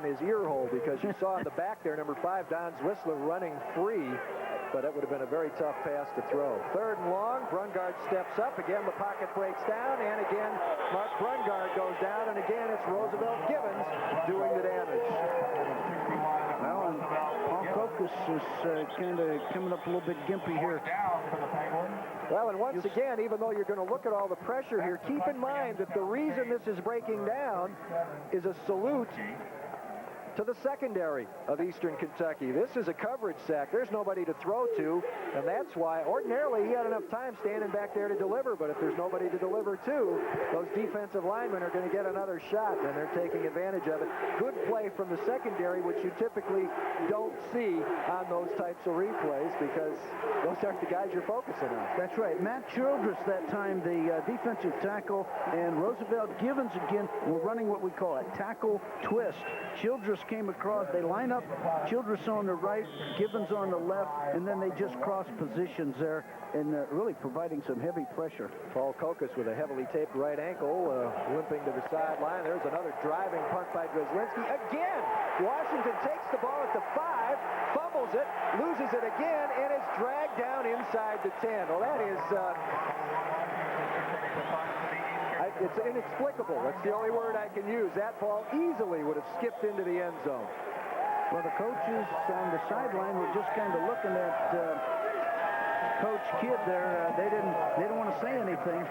his ear hole, because you saw in the back there, number 5, Don Zwisler, running free, but it would have been a very tough pass to throw. 3rd and long, Brungard steps up. Again, the pocket breaks down, and again, Mark Brungard goes down, and again, it's Roosevelt Givens doing the damage. Well, and Paul Kokos is kind of coming up a little bit gimpy here. Well, and once again, even though you're going to look at all the pressure here, keep in mind that the reason this is breaking down is a salute to the secondary of Eastern Kentucky. This is a coverage sack. There's nobody to throw to, and that's why ordinarily he had enough time standing back there to deliver, but if there's nobody to deliver to, those defensive linemen are going to get another shot, and they're taking advantage of it. Good play from the secondary, which you typically don't see on those types of replays, because those aren't the guys you're focusing on. That's right. Matt Childress that time, the defensive tackle, and Roosevelt Givens again were running what we call a tackle twist. Childress came across, they line up, Childress on the right, Givens on the left, and then they just cross positions there, and really providing some heavy pressure. Paul Kokos with a heavily taped right ankle, limping to the sideline. There's another driving punt by Grzlinski. Again, Washington takes the ball at the 5, fumbles it, loses it again, and is dragged down inside the 10. Well, that is... it's inexplicable. That's the only word I can use. That ball easily would have skipped into the end zone. Well, the coaches on the sideline were just kind of looking at Coach Kidd there. They didn't want to say anything.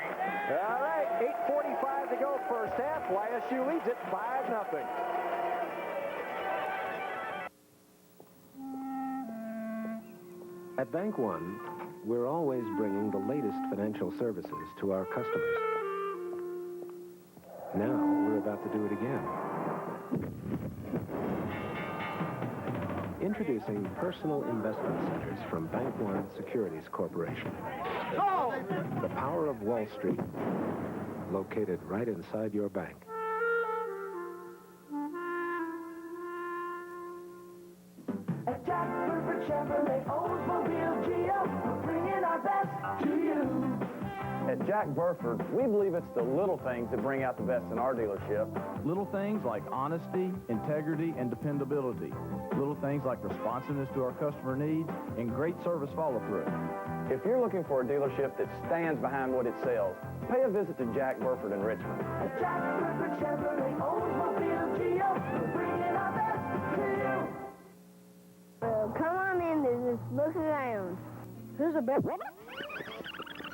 All right, 8:45 to go first half. YSU leads it 5-0. At Bank One, we're always bringing the latest financial services to our customers. Now we're about to do it again. Introducing personal investment centers from Bank One Securities Corporation. Oh! The power of Wall Street, located right inside your bank. At Jack Burford Chevrolet Oldsmobile GM, we're bringing our best to you. At Jack Burford, we believe it's the little things that bring out the best in our dealership. Little things like honesty, integrity, and dependability. Little things like responsiveness to our customer needs and great service follow-through. If you're looking for a dealership that stands behind what it sells, pay a visit to Jack Burford in Richmond. At Jack Burford Chevrolet Oldsmobile GM, we're bringing our best to you. Well, come on in, let's look around. Here's a bet.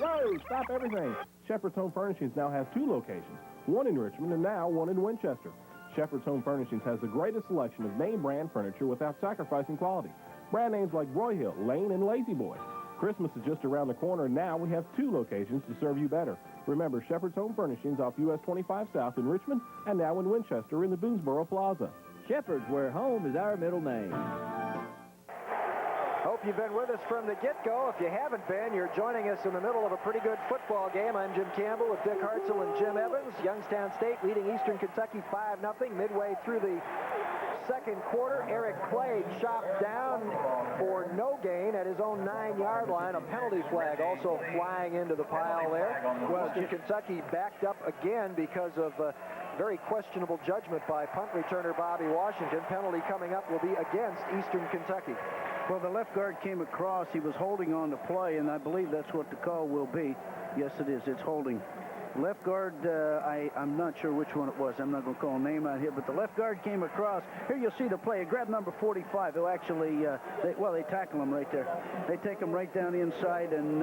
Whoa, stop everything. Shepherd's Home Furnishings now has 2 locations, one in Richmond and now one in Winchester. Shepherd's Home Furnishings has the greatest selection of name brand furniture without sacrificing quality. Brand names like Broyhill, Lane, and Lazy Boy. Christmas is just around the corner, and now we have 2 locations to serve you better. Remember, Shepherd's Home Furnishings off US 25 South in Richmond and now in Winchester in the Boonesboro Plaza. Shepherd's, where home is our middle name. Hope you've been with us from the get-go. If you haven't been, you're joining us in the middle of a pretty good football game. I'm Jim Campbell with Dick Hartzell and Jim Evans. Youngstown State leading Eastern Kentucky 5-0 midway through the second quarter. Eric Clay chopped down for no gain at his own 9-yard line. A penalty flag also flying into the pile there. Western Kentucky backed up again because of very questionable judgment by punt returner Bobby Washington. Penalty coming up will be against Eastern Kentucky. Well, the left guard came across. He was holding on the play, and I believe that's what the call will be. Yes, it is. It's holding. Left guard, I'm not sure which one it was. I'm not going to call a name out here, but the left guard came across. Here you'll see the play. He grabbed number 45, who actually, they tackle him right there. They take him right down inside, and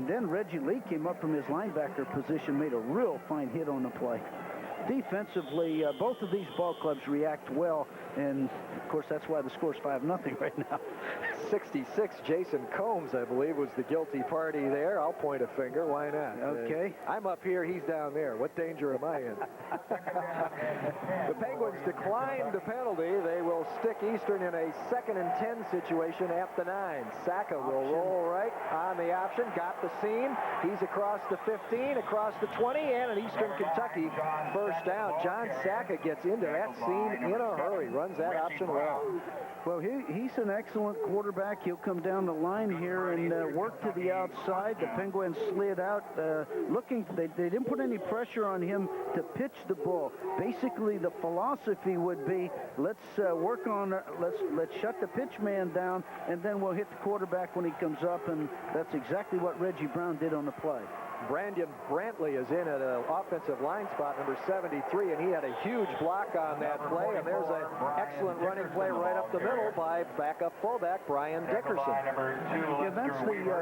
then Reggie Lee came up from his linebacker position, made a real fine hit on the play. Defensively, both of these ball clubs react well, and of course that's why the score's 5-0 right now. 66, Jason Combs, I believe, was the guilty party there. I'll point a finger. Why not? Okay. I'm up here. He's down there. What danger am I in? The Penguins declined the penalty. They will stick Eastern in a 2nd and 10 situation at the 9. Saka will roll right on the option. Got the seam. He's across the 15, across the 20, and an Eastern Kentucky first first down. John Saka gets into that seam in a hurry, runs that option well. Well, he's an excellent quarterback. He'll come down the line here and work to the outside. The Penguins slid out, looking. They didn't put any pressure on him to pitch the ball. Basically, the philosophy would be, let's work on, let's shut the pitch man down, and then we'll hit the quarterback when he comes up. And that's exactly what Reggie Brown did on the play. Brandon Brantley is in at an offensive line spot, number 73, and he had a huge block on that play, and there's an excellent running play right up the middle by backup fullback Brian Dickerson. Yeah, that's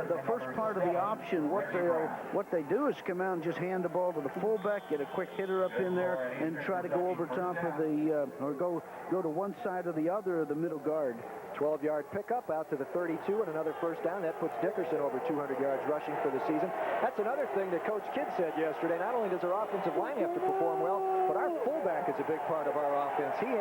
the first part of the option. What they do is come out and just hand the ball to the fullback, get a quick hitter up in there, and try to go over top of the, or go to one side or the other of the middle guard. 12-yard pickup out to the 32 and another first down. That puts Dickerson over 200 yards rushing for the season. That's another thing that Coach Kidd said yesterday. Not only does our offensive line have to perform well, but our fullback is a big part of our offense. We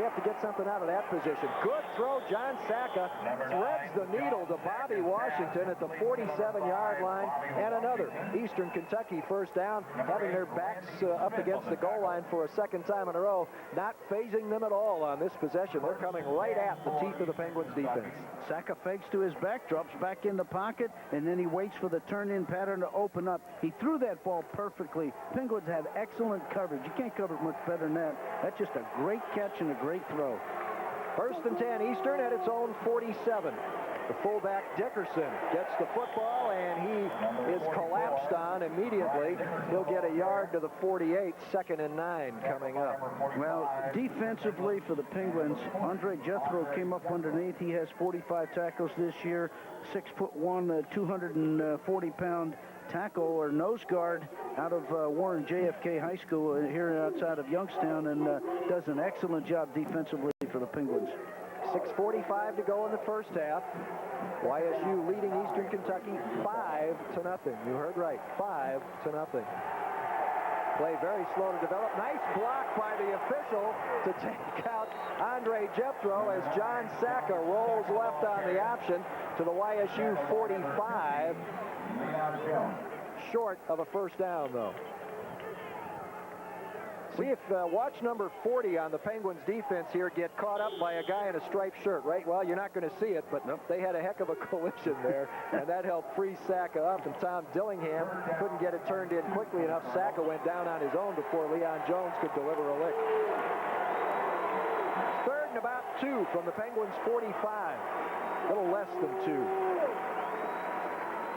have to get something out of that position. Good throw. John Saka threads the needle to Bobby Washington at the 47-yard line. And another Eastern Kentucky first down, having their backs up against the goal line for a second time in a row. Not phasing them at all on this possession. They're coming right at the teeth of the Penguins defense. Saka fakes to his back, drops back in the pocket, and then he waits for the turn-in pattern to open up. He threw that ball perfectly. Penguins had excellent coverage. You can't cover it much better than that. That's just a great catch and a great throw. First and 10 Eastern at its own 47. The fullback Dickerson gets the football, and he is collapsed on immediately. He'll get a yard to the 48, 2nd and 9 coming up. Well, defensively for the Penguins, Andre Jethro came up underneath. He has 45 tackles this year, 6'1", 240-pound tackle or nose guard out of Warren JFK High School here outside of Youngstown, and does an excellent job defensively for the Penguins. 6:45 to go in the first half. YSU leading Eastern Kentucky 5-0. You heard right, 5-0. Play very slow to develop. Nice block by the official to take out Andre Jethro as John Saka rolls left on the option to the YSU 45. Short of a first down, though. See if watch number 40 on the Penguins defense here get caught up by a guy in a striped shirt, right? Well, you're not going to see it, but they had a heck of a collision there, and that helped free Saka up, and Tom Dillingham couldn't get it turned in quickly enough. Saka went down on his own before Leon Jones could deliver a lick. 3rd and about 2 from the Penguins' 45. A little less than 2.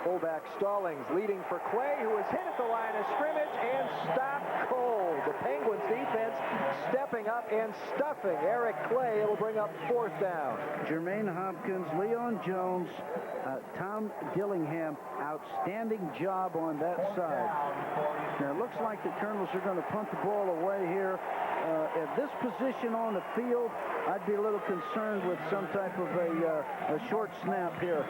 Fullback Stallings leading for Clay, who was hit at the line of scrimmage and stopped cold. The Penguins defense stepping up and stuffing Eric Clay. It'll bring up 4th down. Jermaine Hopkins, Leon Jones, Tom Dillingham, outstanding job on that side. Now it looks like the Colonels are going to punt the ball away here. At this position on the field, I'd be a little concerned with some type of a short snap here.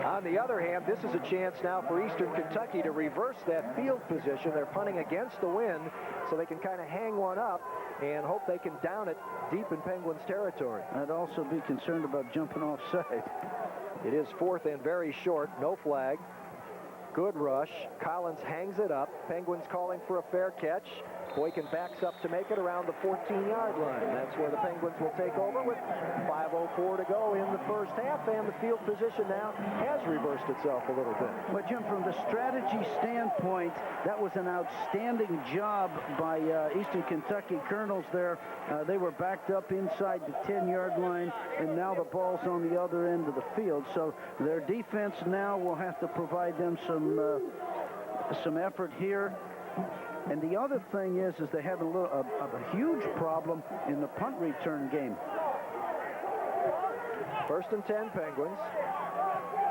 On the other hand, this is a chance now for Eastern Kentucky to reverse that field position. They're punting against the wind, so they can kind of hang one up and hope they can down it deep in Penguins territory. I'd also be concerned about jumping offside. It is 4th and very short, no flag. Good rush. Collins hangs it up. Penguins calling for a fair catch. Boykin backs up to make it around the 14-yard line. That's where the Penguins will take over with 5:04 to go in the first half, and the field position now has reversed itself a little bit. But Jim, from the strategy standpoint, that was an outstanding job by Eastern Kentucky Colonels there. They were backed up inside the 10-yard line, and now the ball's on the other end of the field. So their defense now will have to provide them some effort here. And the other thing is they have a huge problem in the punt return game. 1st and 10 Penguins.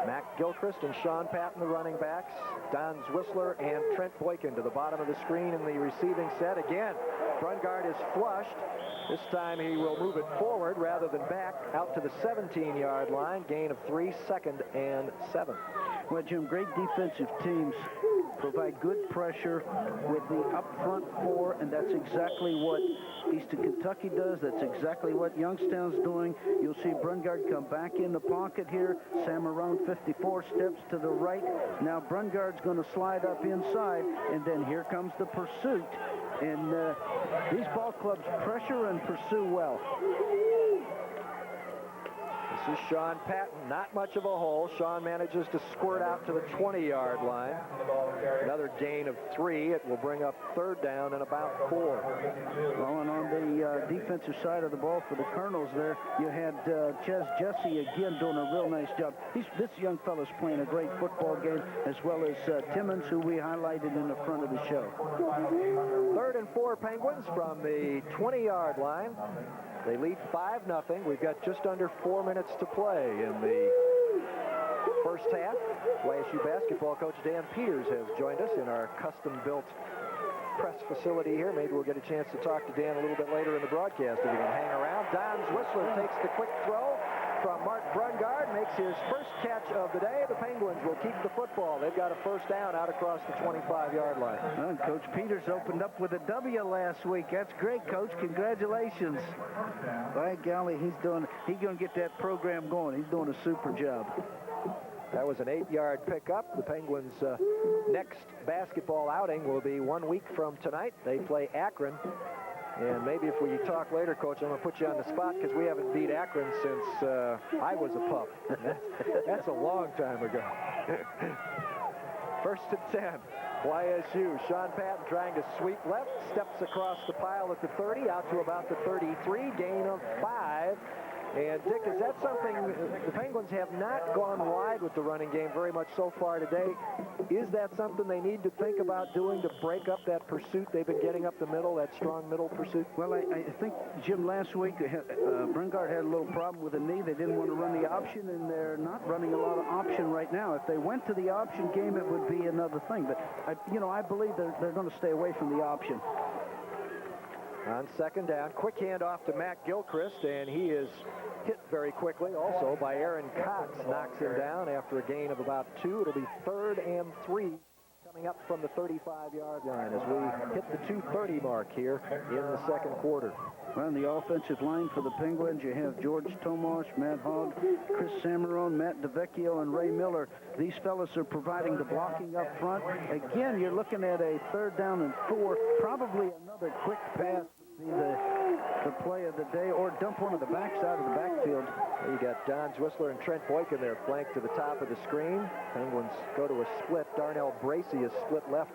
Mac Gilchrist and Sean Patton, the running backs. Don Zwisler and Trent Boykin to the bottom of the screen in the receiving set. Again, Brungard is flushed. This time he will move it forward rather than back out to the 17-yard line. Gain of 3, 2nd and 7. Well, Jim, great defensive teams provide good pressure with the up front 4, and that's exactly what Eastern Kentucky does. That's exactly what Youngstown's doing. You'll see Brungard come back in the pocket here. Sam around 54 steps to the right. Now Brungard's going to slide up inside, and then here comes the pursuit And these ball clubs pressure and pursue well. This is Sean Patton. Not much of a hole. Sean manages to squirt out to the 20-yard line. Another gain of 3. It will bring up third down and about 4. Well, and on the defensive side of the ball for the Colonels there, you had Ches Jesse again doing a real nice job. This young fella's playing a great football game, as well as Timmons, who we highlighted in the front of the show. 3rd and 4 Penguins from the 20-yard line. They lead 5-0. We've got just under 4 minutes to play in the first half. YSU basketball coach Dan Peters has joined us in our custom-built press facility here. Maybe we'll get a chance to talk to Dan a little bit later in the broadcast if he can hang around. Don Whistler takes the quick throw from Mark Brungard, makes his first catch of the day. The Penguins will keep the football. They've got a first down out across the 25-yard line. Well, Coach Peters opened up with a W last week. That's great, Coach. Congratulations. By golly, he's going to get that program going. He's doing a super job. That was an 8-yard pickup. The Penguins' next basketball outing will be 1 week from tonight. They play Akron. And maybe if we talk later, Coach, I'm going to put you on the spot because we haven't beat Akron since I was a pup. That's a long time ago. 1st and 10. YSU. Sean Patton trying to sweep left. Steps across the pile at the 30, out to about the 33. Gain of 5. And, Dick, is that something, the Penguins have not gone wide with the running game very much so far today. Is that something they need to think about doing to break up that pursuit they've been getting up the middle, that strong middle pursuit? Well, I think, Jim, last week, Brungard had a little problem with the knee. They didn't want to run the option, and they're not running a lot of option right now. If they went to the option game, it would be another thing. But, I believe they're going to stay away from the option. On 2nd down, quick handoff to Matt Gilchrist, and he is hit very quickly also by Aaron Cox. Knocks him down after a gain of about 2. It'll be 3rd and 3 coming up from the 35-yard line as we hit the 2:30 mark here in the 2nd quarter. On the offensive line for the Penguins, you have George Tomash, Matt Hogg, Chris Samarone, Matt DeVecchio, and Ray Miller. These fellas are providing the blocking up front. Again, you're looking at a 3rd down and 4. Probably another quick pass would be the play of the day, or dump one of the backside of the backfield. You got Don Whistler and Trent Boykin there flanked to the top of the screen. Penguins go to a split. Darnell Bracey is split left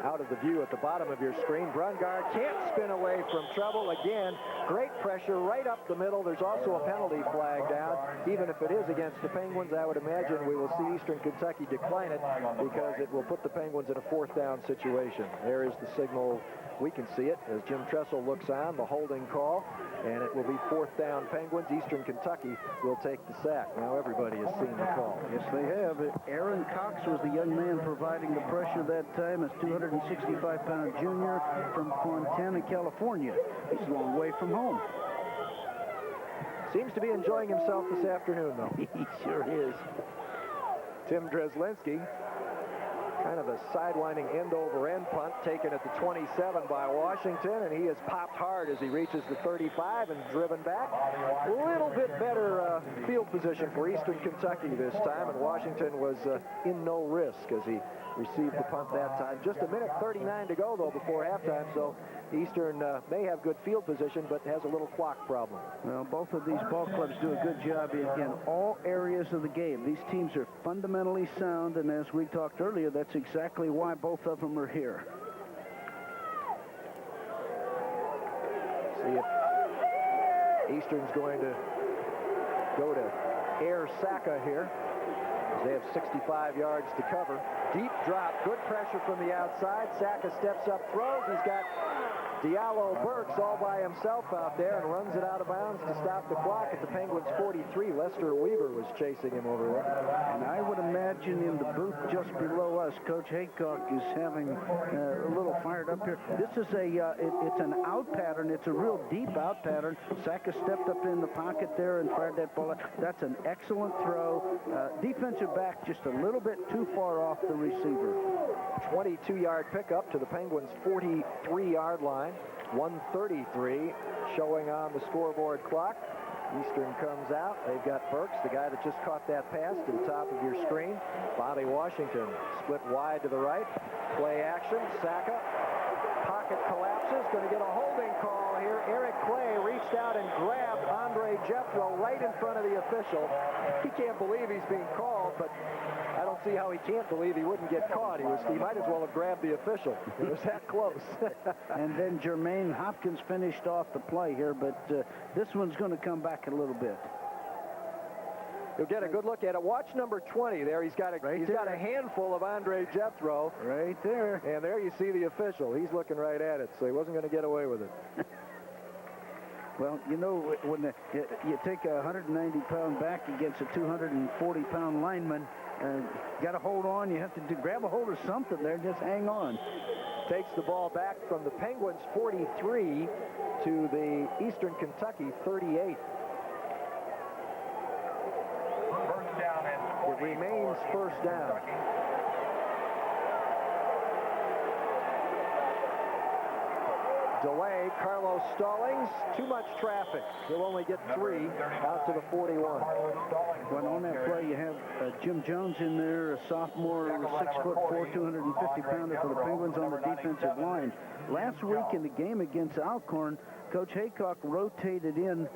out of the view at the bottom of your screen. Brungard can't spin away from trouble. Again, great pressure right up the middle. There's also a penalty flag down. Even if it is against the Penguins, I would imagine we will see Eastern Kentucky decline it because it will put the Penguins in a 4th down situation. There is the signal. We can see it as Jim Tressel looks on, the holding call, and it will be 4th down Penguins. Eastern Kentucky will take the sack. Now everybody has seen the call. Yes, they have. Aaron Cox was the young man providing the pressure that time as 265-pound junior from Fontana, California. He's a long way from home. Seems to be enjoying himself this afternoon, though. He sure is. Tim Dreslinski. Kind of a sidewinding end-over-end punt taken at the 27 by Washington, and he has popped hard as he reaches the 35 and driven back. A little bit better field position for Eastern Kentucky this time, and Washington was in no risk as he received the punt that time. Just a minute 39 to go, though, before halftime, so Eastern may have good field position, but has a little clock problem. Well, both of these ball clubs do a good job in all areas of the game. These teams are fundamentally sound, and as we talked earlier, that's exactly why both of them are here. See if Eastern's going to go to air Saka here. They have 65 yards to cover. Deep drop, good pressure from the outside. Saka steps up, throws. He's got Diallo Burks all by himself out there and runs it out of bounds to stop the clock at the Penguins' 43. Lester Weaver was chasing him over there. And I would imagine in the booth just below us, Coach Haycock is having a little fired up here. This is it's an out pattern. It's a real deep out pattern. Saka stepped up in the pocket there and fired that ball out. That's an excellent throw. Defensive back just a little bit too far off the receiver. 22-yard pickup to the Penguins' 43-yard line. 1:33 showing on the scoreboard clock. Eastern comes out. They've got Burks, the guy that just caught that pass, to the top of your screen. Bobby Washington split wide to the right. Play action. Saka pocket collapses. Going to get a holding call here. Eric Clay reached out and grabbed Andre Jethro right in front of the official. He can't believe he's being called, but I don't see how he can't believe he wouldn't get caught. He might as well have grabbed the official. It was that close. And then Jermaine Hopkins finished off the play here, but this one's going to come back a little bit. You'll get a good look at it. Watch number 20 there. He's got a handful of Andre Jethro. Right there. And there you see the official. He's looking right at it, so he wasn't going to get away with it. Well, you know, when you take a 190-pound back against a 240-pound lineman, got to hold on. You have to grab a hold of something there. Just hang on. Takes the ball back from the Penguins 43 to the Eastern Kentucky 38. It remains first down. Delay, Carlos Stallings, too much traffic. He'll only get 3 out to the 41. When on that play, you have Jim Jones in there, a sophomore, 6'4", 250-pounder for the Penguins on the defensive line. Last week in the game against Alcorn, Coach Haycock rotated in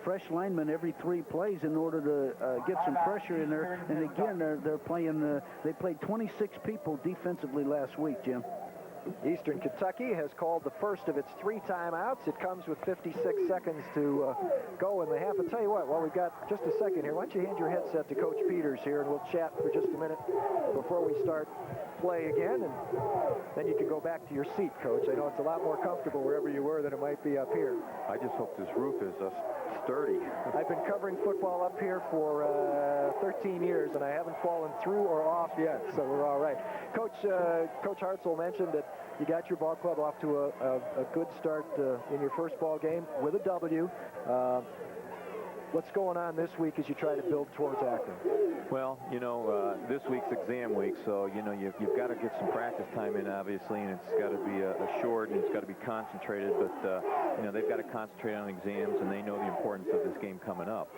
fresh linemen every 3 plays in order to get some pressure in there. And again, they're playing. They played 26 people defensively last week, Jim. Eastern Kentucky has called the first of its 3 timeouts. It comes with 56 seconds to go in the half. I'll tell you what, while we've got just a second here, why don't you hand your headset to Coach Peters here, and we'll chat for just a minute before we start play again, and then you can go back to your seat, Coach. I know it's a lot more comfortable wherever you were than it might be up here. I just hope this roof is sturdy. I've been covering football up here for 13 years, and I haven't fallen through or off yet, so we're all right. Coach Hartzell mentioned that you got your ball club off to a good start in your first ball game with a W. What's going on this week as you try to build towards Akron? Well, you know, this week's exam week, so, you know, you've got to get some practice time in, obviously, and it's got to be a short, and it's got to be concentrated, but, you know, they've got to concentrate on exams, and they know the importance of this game coming up.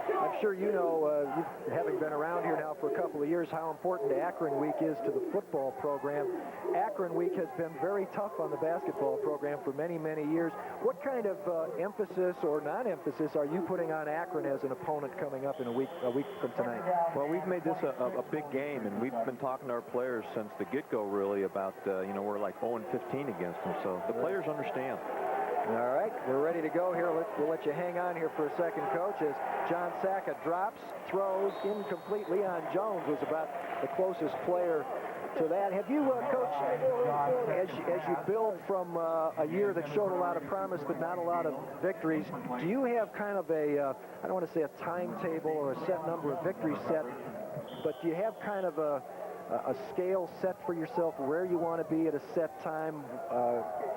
I'm sure you know, having been around here now for a couple of years, how important Akron Week is to the football program. Akron Week has been very tough on the basketball program for many, many years. What kind of emphasis or non-emphasis are you putting on Akron as an opponent coming up in a week from tonight? Well, we've made this a big game, and we've been talking to our players since the get-go, really, about, you know, we're like 0-15 against them, so the players understand. All right, we're ready to go here. We'll let you hang on here for a second, Coach, as John Sacca drops, throws, incomplete. Leon Jones was about the closest player to that. Have you, Coach, as you build from a year that showed a lot of promise but not a lot of victories, do you have kind of a, I don't want to say a timetable or a set number of victories set, but do you have kind of a scale set for yourself where you want to be at a set time,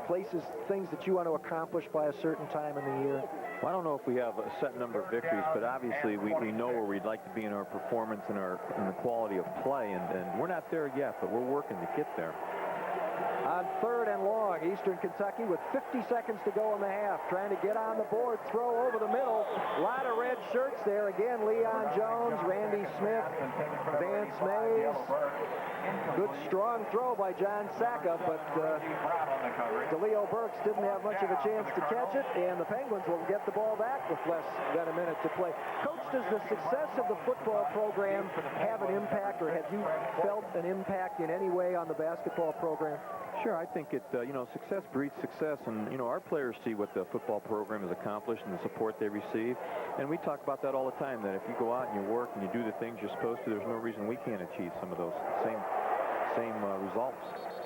places, things that you want to accomplish by a certain time in the year? Well, I don't know if we have a set number of victories, but obviously we know where we'd like to be in our performance and the quality of play, and we're not there yet, but we're working to get there. On 3rd and long, Eastern Kentucky with 50 seconds to go in the half, trying to get on the board, throw over the middle. A lot of red shirts there. Again, Leon Jones, Randy Smith, Vance Mays. Good, strong throw by John Sacca, but DeLeo Burks didn't have much of a chance to catch it, and the Penguins will get the ball back with less than a minute to play. Coach, does the success of the football program have an impact, or have you felt an impact in any way on the basketball program? Sure, I think it, you know, success breeds success, and, you know, our players see what the football program has accomplished and the support they receive, and we talk about that all the time, that if you go out and you work and you do the things you're supposed to, there's no reason we can't achieve some of those same results.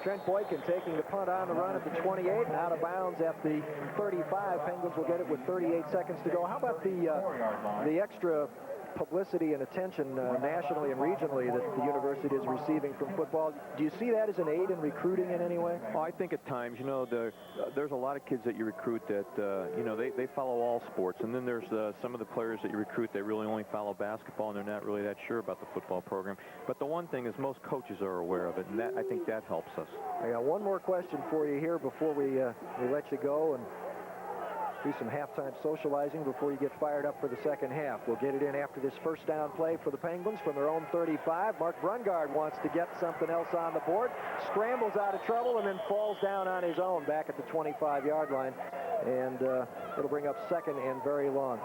Trent Boykin taking the punt on the run at the 28 and out of bounds at the 35. Penguins will get it with 38 seconds to go. How about the extra publicity and attention nationally and regionally that the university is receiving from football? Do you see that as an aid in recruiting in any way? Oh, I think at times, you know, there's a lot of kids that you recruit that, you know, they follow all sports. And then there's some of the players that you recruit, they really only follow basketball, and they're not really that sure about the football program. But the one thing is most coaches are aware of it, and I think that helps us. I got one more question for you here before we let you go. And do some halftime socializing before you get fired up for the second half. We'll get it in after this first down play for the Penguins from their own 35. Mark Brungard wants to get something else on the board, scrambles out of trouble, and then falls down on his own back at the 25-yard line. And it'll bring up second and very long.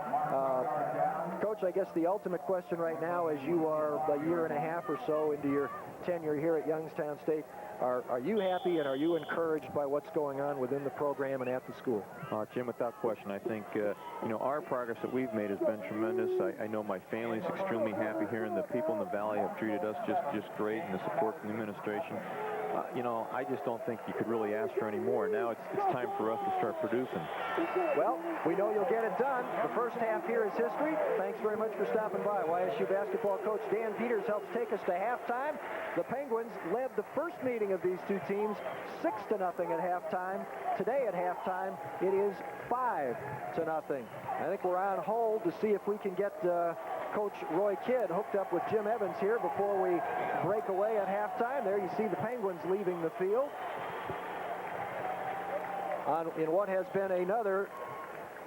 Coach, I guess the ultimate question right now, as you are a year and a half or so into your tenure here at Youngstown State, are you happy and are you encouraged by what's going on within the program and at the school? Jim, without question, I think, our progress that we've made has been tremendous. I know my family's extremely happy here, and the people in the Valley have treated us just great, and the support from the administration. I just don't think you could really ask for any more. Now it's time for us to start producing. Well, we know you'll get it done. The first half here is history. Thanks very much for stopping by. YSU basketball coach Dan Peters helps take us to halftime. The Penguins led the first meeting of these two teams 6-0 at halftime. Today at halftime, it is 5-0. I think we're on hold to see if we can get Coach Roy Kidd hooked up with Jim Evans here before we break away at halftime. There you see the Penguins leaving the field in what has been another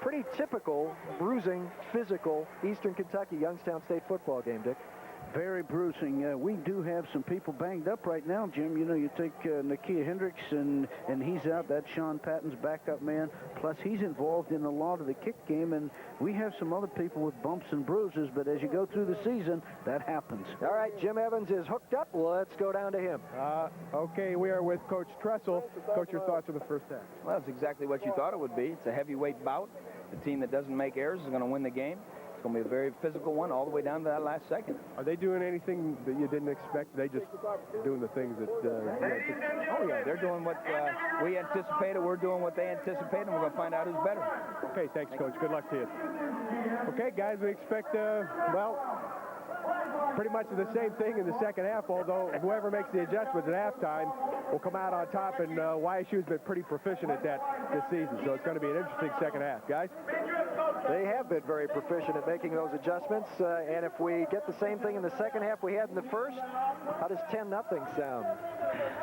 pretty typical, bruising, physical Eastern Kentucky Youngstown State football game, Dick. Very bruising. We do have some people banged up right now, Jim. You take Nakia Hendricks, and he's out. That's Sean Patton's backup man. Plus, he's involved in a lot of the kick game, and we have some other people with bumps and bruises, but as you go through the season, that happens. All right, Jim Evans is hooked up. Let's go down to him. Okay, we are with Coach Tressel. Coach, your thoughts on the first half? Well, that's exactly what you thought it would be. It's a heavyweight bout. The team that doesn't make errors is going to win the game. It's going to be a very physical one all the way down to that last second. Are they doing anything that you didn't expect? They just doing the things that... Oh, yeah, they're doing what we anticipated. We're doing what they anticipated, and we're going to find out who's better. Okay, thanks, Coach. Good luck to you. Okay, guys, we expect, pretty much the same thing in the second half, although whoever makes the adjustments at halftime will come out on top, and YSU's been pretty proficient at that this season, so it's going to be an interesting second half. Guys? They have been very proficient at making those adjustments, and if we get the same thing in the second half we had in the first, how does 10-0 sound?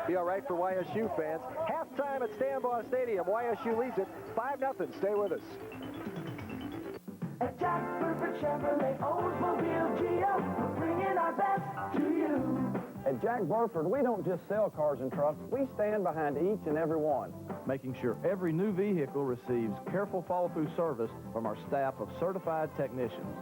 Be all right for YSU fans. Halftime at Stambaugh Stadium. YSU leads it 5-0. Stay with us. At Jack Burford Chevrolet Oldsmobile Geo, we're bringing our best to you. At Jack Burford, we don't just sell cars and trucks. We stand behind each and every one, making sure every new vehicle receives careful follow-through service from our staff of certified technicians.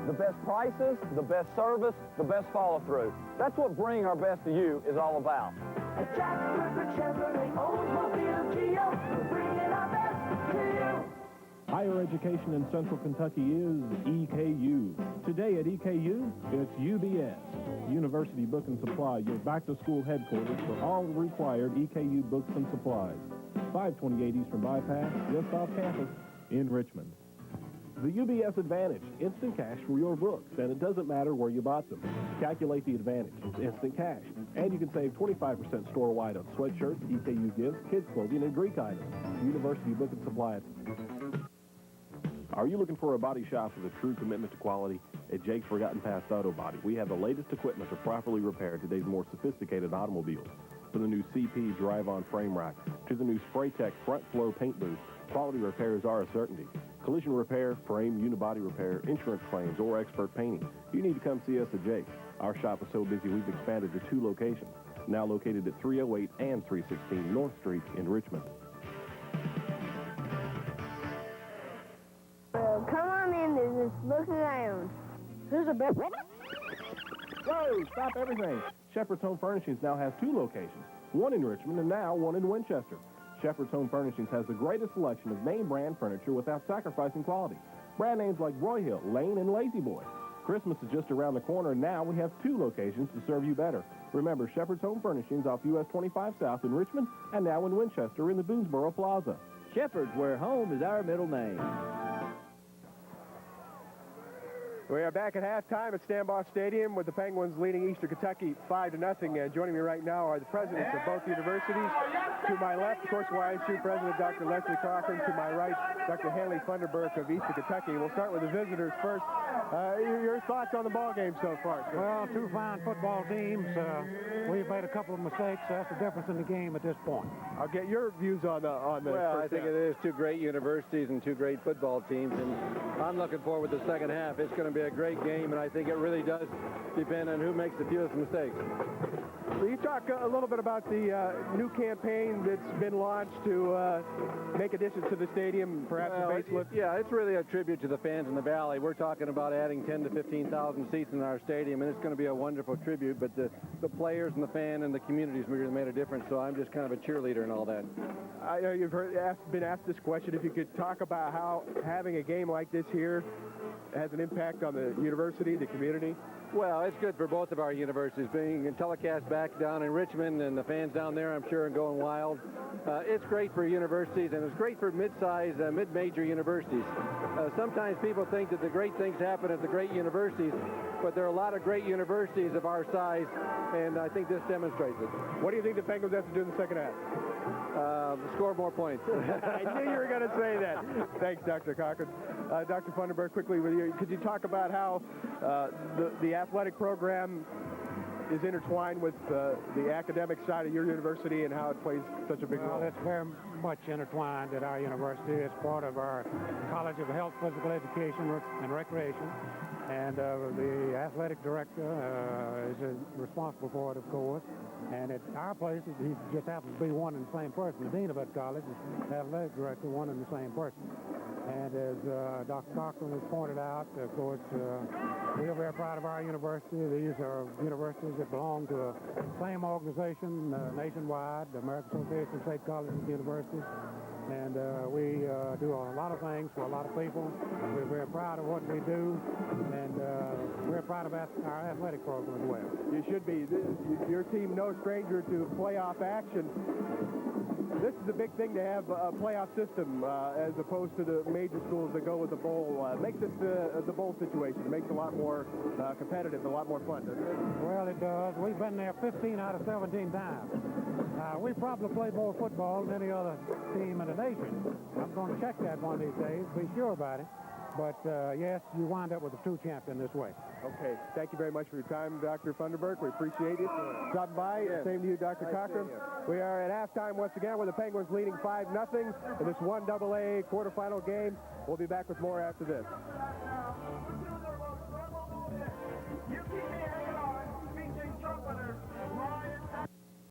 The best prices, the best service, the best follow-through. That's what bringing our best to you is all about. At Jack Burford Chevrolet Oldsmobile Geo, we're bringing our best to you. Higher education in Central Kentucky is EKU. Today at EKU, it's UBS, University Book and Supply, your back-to-school headquarters for all required EKU books and supplies. 528 Eastern Bypass, just off campus in Richmond. The UBS Advantage, instant cash for your books, and it doesn't matter where you bought them. Calculate the advantage. It's instant cash. And you can save 25% store-wide on sweatshirts, EKU gifts, kids' clothing, and Greek items. University Book and Supply. Are you looking for a body shop with a true commitment to quality? At Jake's Forgotten Past Auto Body, we have the latest equipment to properly repair today's more sophisticated automobiles. From the new CP drive-on frame rack to the new Spraytech front flow paint booth, quality repairs are a certainty. Collision repair, frame, unibody repair, insurance claims, or expert painting. You need to come see us at Jake's. Our shop is so busy we've expanded to 2 locations, now located at 308 and 316 North Street in Richmond. Come on in, just look around. Who's a best? Whoa, stop everything. Shepherd's Home Furnishings now has 2 locations, one in Richmond and now one in Winchester. Shepherd's Home Furnishings has the greatest selection of name brand furniture without sacrificing quality. Brand names like Broyhill, Lane, and Lazy Boy. Christmas is just around the corner, and now we have 2 locations to serve you better. Remember, Shepherd's Home Furnishings off US 25 South in Richmond and now in Winchester in the Boonesboro Plaza. Shepherd's, where home is our middle name. We are back at halftime at Stambaugh Stadium with the Penguins leading Eastern Kentucky 5-0. Joining me right now are the presidents of both universities. To my left, of course, YSU President Dr. Leslie Cochran. To my right, Dr. Hanley Funderburk of Eastern Kentucky. We'll start with the visitors first. Your thoughts on the ball game so far, sir? Well, two fine football teams. We've made a couple of mistakes. That's the difference in the game at this point. I'll get your views on the Well, I first think half. it is two great universities and two great football teams, and I'm looking forward to the second half. It's going to be a great game, and I think it really does depend on who makes the fewest mistakes. Will you talk a little bit about the new campaign that's been launched to make additions to the stadium, perhaps a facelift? Yeah, it's really a tribute to the fans in the Valley. We're talking about adding 10 to 15,000 seats in our stadium, and it's going to be a wonderful tribute, but the players and the fan and the communities really made a difference, so I'm just kind of a cheerleader and all that. I know you've been asked this question. If you could talk about how having a game like this here has an impact on the university, the community? Well, it's good for both of our universities. Being telecast back down in Richmond and the fans down there, I'm sure, are going wild. It's great for universities, and it's great for mid-size, mid-major universities. Sometimes people think that the great things happen at the great universities, but there are a lot of great universities of our size, and I think this demonstrates it. What do you think the Penguins have to do in the second half? Score more points. I knew you were going to say that. Thanks, Dr. Cochran. Dr. Funderburk, quickly with you, could you talk about how the athletic program is intertwined with the academic side of your university and how it plays such a big role? Well, it's very much intertwined at our university. It's part of our College of Health, Physical Education, and Recreation. And the athletic director is responsible for it, of course. And at our place, he just happens to be one and the same person. The dean of that college is the athletic director, one and the same person. And as Dr. Cochran has pointed out, of course, we are very proud of our university. These are universities that belong to the same organization nationwide, the American Association of State Colleges and Universities. And we do a lot of things for a lot of people. We're very proud of what we do, and we're proud of our athletic program as well. You should be. Your team no stranger to playoff action. This is a big thing to have a playoff system as opposed to the major schools that go with the bowl. Makes it the bowl situation. Makes it a lot more competitive, a lot more fun, doesn't it? Well, it does. We've been there 15 out of 17 times. We probably play more football than any other team in the nation. I'm going to check that one of these days, be sure about it. But, yes, you wind up with a true champion this way. Okay. Thank you very much for your time, Dr. Funderburk. We appreciate it. Stopping by. Yes. Same to you, Dr. Cochran. We are at halftime once again with the Penguins leading 5-0 in this 1AA quarterfinal game. We'll be back with more after this.